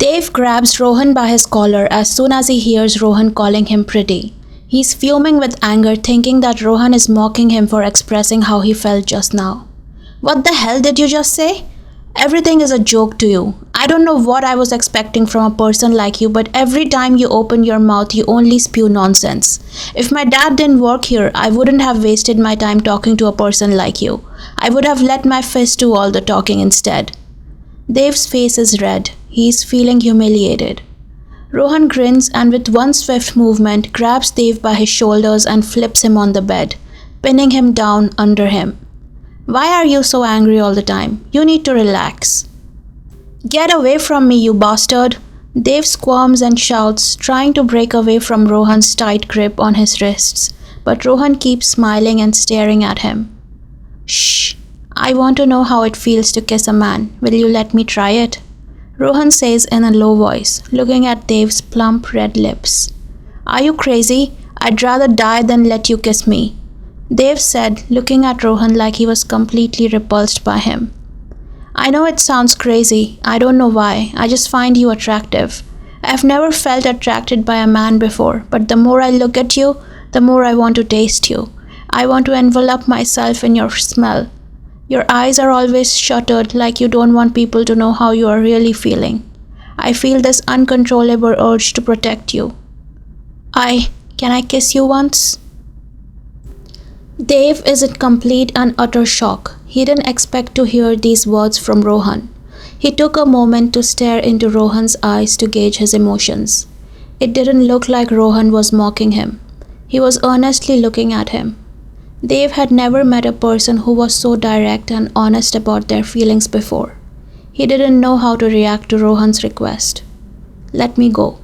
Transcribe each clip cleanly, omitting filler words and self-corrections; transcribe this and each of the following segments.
Dave grabs Rohan by his collar as soon as he hears Rohan calling him pretty. He's fuming with anger, thinking that Rohan is mocking him for expressing how he felt just now. What the hell did you just say? Everything is a joke to you. I don't know what I was expecting from a person like you, but every time you open your mouth, you only spew nonsense. If my dad didn't work here, I wouldn't have wasted my time talking to a person like you. I would have let my fist do all the talking instead. Dave's face is red. He is feeling humiliated. Rohan grins and with one swift movement grabs Dave by his shoulders and flips him on the bed, pinning him down under him. Why are you so angry all the time? You need to relax. Get away from me, you bastard! Dave squirms and shouts, trying to break away from Rohan's tight grip on his wrists, but Rohan keeps smiling and staring at him. Shh! I want to know how it feels to kiss a man. Will you let me try it? Rohan says in a low voice, looking at Dave's plump red lips. Are you crazy? I'd rather die than let you kiss me. Dave said, looking at Rohan like he was completely repulsed by him. I know it sounds crazy. I don't know why. I just find you attractive. I've never felt attracted by a man before, but the more I look at you, the more I want to taste you. I want to envelop myself in your smell. Your eyes are always shuttered like you don't want people to know how you are really feeling. I feel this uncontrollable urge to protect you. Can I kiss you once? Dave is in complete and utter shock. He didn't expect to hear these words from Rohan. He took a moment to stare into Rohan's eyes to gauge his emotions. It didn't look like Rohan was mocking him. He was earnestly looking at him. Dave had never met a person who was so direct and honest about their feelings before. He didn't know how to react to Rohan's request. Let me go,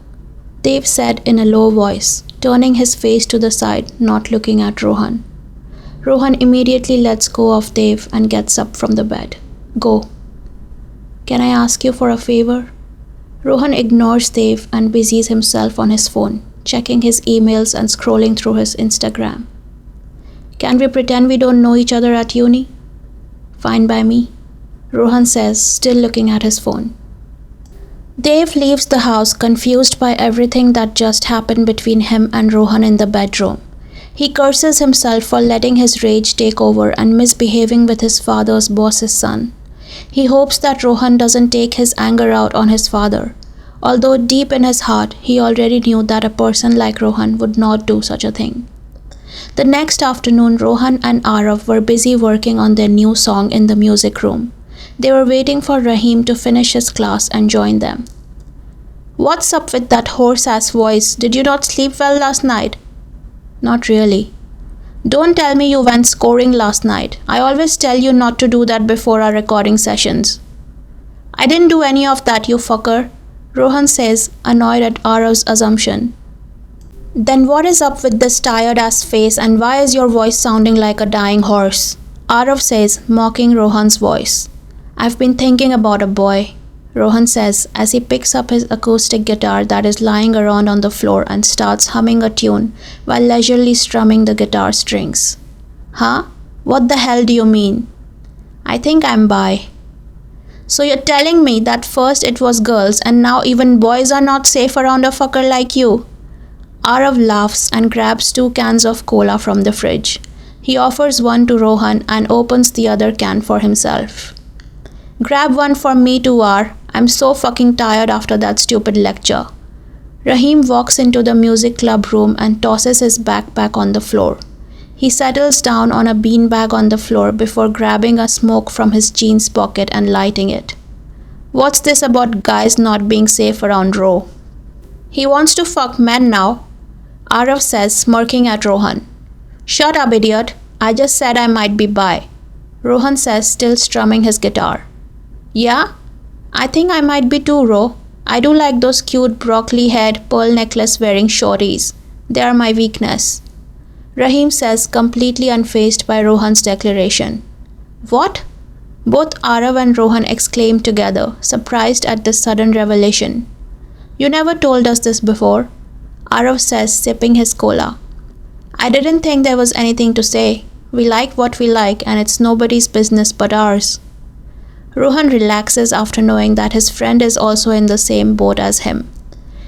Dave said in a low voice, turning his face to the side, not looking at Rohan. Rohan immediately lets go of Dave and gets up from the bed. Go. Can I ask you for a favor? Rohan ignores Dave and busies himself on his phone, checking his emails and scrolling through his Instagram. Can we pretend we don't know each other at uni? Fine by me, Rohan says, still looking at his phone. Dave leaves the house confused by everything that just happened between him and Rohan in the bedroom. He curses himself for letting his rage take over and misbehaving with his father's boss's son. He hopes that Rohan doesn't take his anger out on his father, although deep in his heart he already knew that a person like Rohan would not do such a thing. The next afternoon, Rohan and Arav were busy working on their new song in the music room. They were waiting for Rahim to finish his class and join them. What's up with that hoarse-ass voice? Did you not sleep well last night? Not really. Don't tell me you went scoring last night. I always tell you not to do that before our recording sessions. I didn't do any of that, you fucker, Rohan says, annoyed at Arav's assumption. Then what is up with this tired-ass face and why is your voice sounding like a dying horse? Arav says, mocking Rohan's voice. I've been thinking about a boy, Rohan says as he picks up his acoustic guitar that is lying around on the floor and starts humming a tune while leisurely strumming the guitar strings. Huh? What the hell do you mean? I think I'm bi. So you're telling me that first it was girls and now even boys are not safe around a fucker like you? Arav laughs and grabs 2 cans of cola from the fridge. He offers one to Rohan and opens the other can for himself. Grab one for me too, I'm so fucking tired after that stupid lecture. Rahim walks into the music club room and tosses his backpack on the floor. He settles down on a beanbag on the floor before grabbing a smoke from his jeans pocket and lighting it. What's this about guys not being safe around Ro? He wants to fuck men now, Arav says, smirking at Rohan. Shut up, idiot. I just said I might be bi, Rohan says, still strumming his guitar. Yeah? I think I might be too, Ro. I do like those cute broccoli-head, pearl necklace-wearing shorties. They are my weakness, Rahim says, completely unfazed by Rohan's declaration. What? Both Arav and Rohan exclaimed together, surprised at this sudden revelation. You never told us this before, Arav says, sipping his cola. I didn't think there was anything to say. We like what we like and it's nobody's business but ours. Rohan relaxes after knowing that his friend is also in the same boat as him.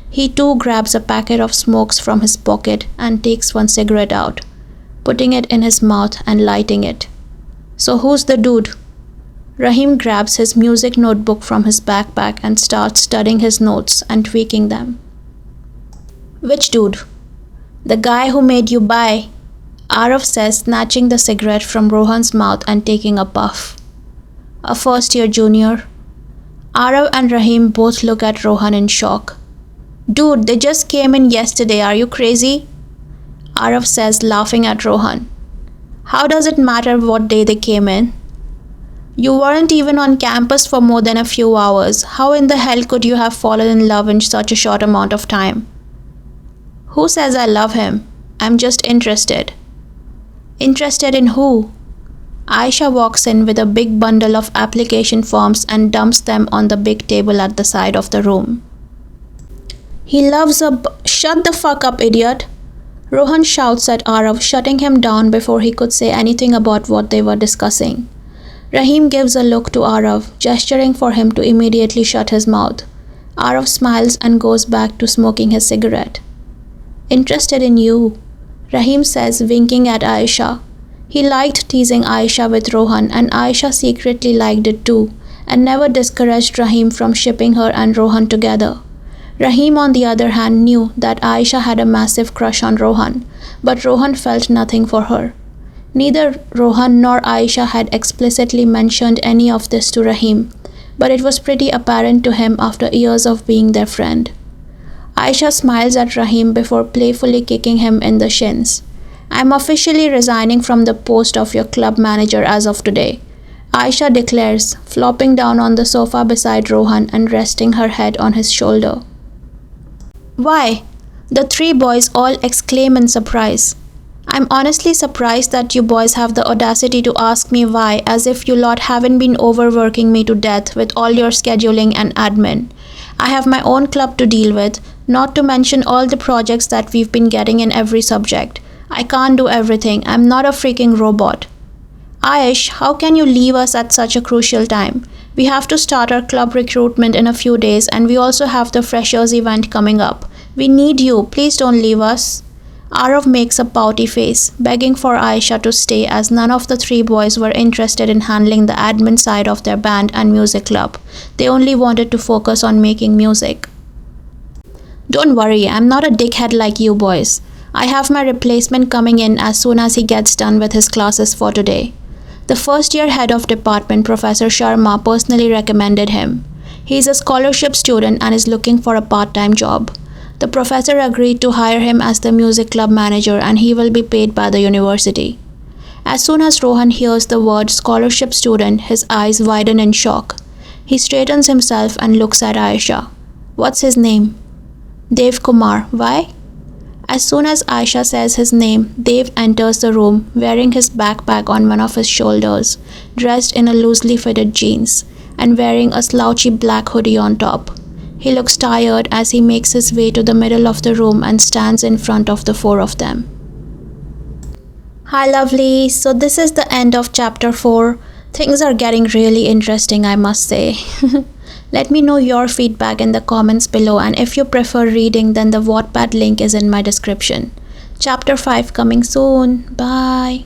He too grabs a packet of smokes from his pocket and takes one cigarette out, putting it in his mouth and lighting it. So who's the dude? Rahim grabs his music notebook from his backpack and starts studying his notes and tweaking them. Which dude? The guy who made you buy, Arav says, snatching the cigarette from Rohan's mouth and taking a puff. A first-year junior. Arav and Rahim both look at Rohan in shock. Dude, they just came in yesterday, are you crazy? Arav says, laughing at Rohan. How does it matter what day they came in? You weren't even on campus for more than a few hours. How in the hell could you have fallen in love in such a short amount of time? Who says I love him? I'm just interested. Interested in who? Aisha walks in with a big bundle of application forms and dumps them on the big table at the side of the room. He loves a Shut the fuck up, idiot! Rohan shouts at Arav, shutting him down before he could say anything about what they were discussing. Rahim gives a look to Arav, gesturing for him to immediately shut his mouth. Arav smiles and goes back to smoking his cigarette. Interested in you, Rahim says, winking at Aisha. He liked teasing Aisha with Rohan, and Aisha secretly liked it too, and never discouraged Rahim from shipping her and Rohan together. Rahim, on the other hand, knew that Aisha had a massive crush on Rohan, but Rohan felt nothing for her. Neither Rohan nor Aisha had explicitly mentioned any of this to Rahim, but it was pretty apparent to him after years of being their friend. Aisha smiles at Rahim before playfully kicking him in the shins. I'm officially resigning from the post of your club manager as of today, Aisha declares, flopping down on the sofa beside Rohan and resting her head on his shoulder. Why? The three boys all exclaim in surprise. I'm honestly surprised that you boys have the audacity to ask me why, as if you lot haven't been overworking me to death with all your scheduling and admin. I have my own club to deal with, not to mention all the projects that we've been getting in every subject. I can't do everything. I'm not a freaking robot. Aish, how can you leave us at such a crucial time? We have to start our club recruitment in a few days, and we also have the freshers event coming up. We need you. Please don't leave us. Arav makes a pouty face, begging for Aisha to stay, as none of the three boys were interested in handling the admin side of their band and music club. They only wanted to focus on making music. Don't worry, I'm not a dickhead like you boys. I have my replacement coming in as soon as he gets done with his classes for today. The first-year head of department, Professor Sharma, personally recommended him. He is a scholarship student and is looking for a part-time job. The professor agreed to hire him as the music club manager, and he will be paid by the university. As soon as Rohan hears the word scholarship student, his eyes widen in shock. He straightens himself and looks at Aisha. What's his name? Dev Kumar. Why? As soon as Aisha says his name, Dev enters the room wearing his backpack on one of his shoulders, dressed in a loosely fitted jeans, and wearing a slouchy black hoodie on top. He looks tired as he makes his way to the middle of the room and stands in front of the four of them. Hi lovelies, so this is the end of chapter 4. Things are getting really interesting, I must say. Let me know your feedback in the comments below, and if you prefer reading, then the Wattpad link is in my description. Chapter 5 coming soon. Bye.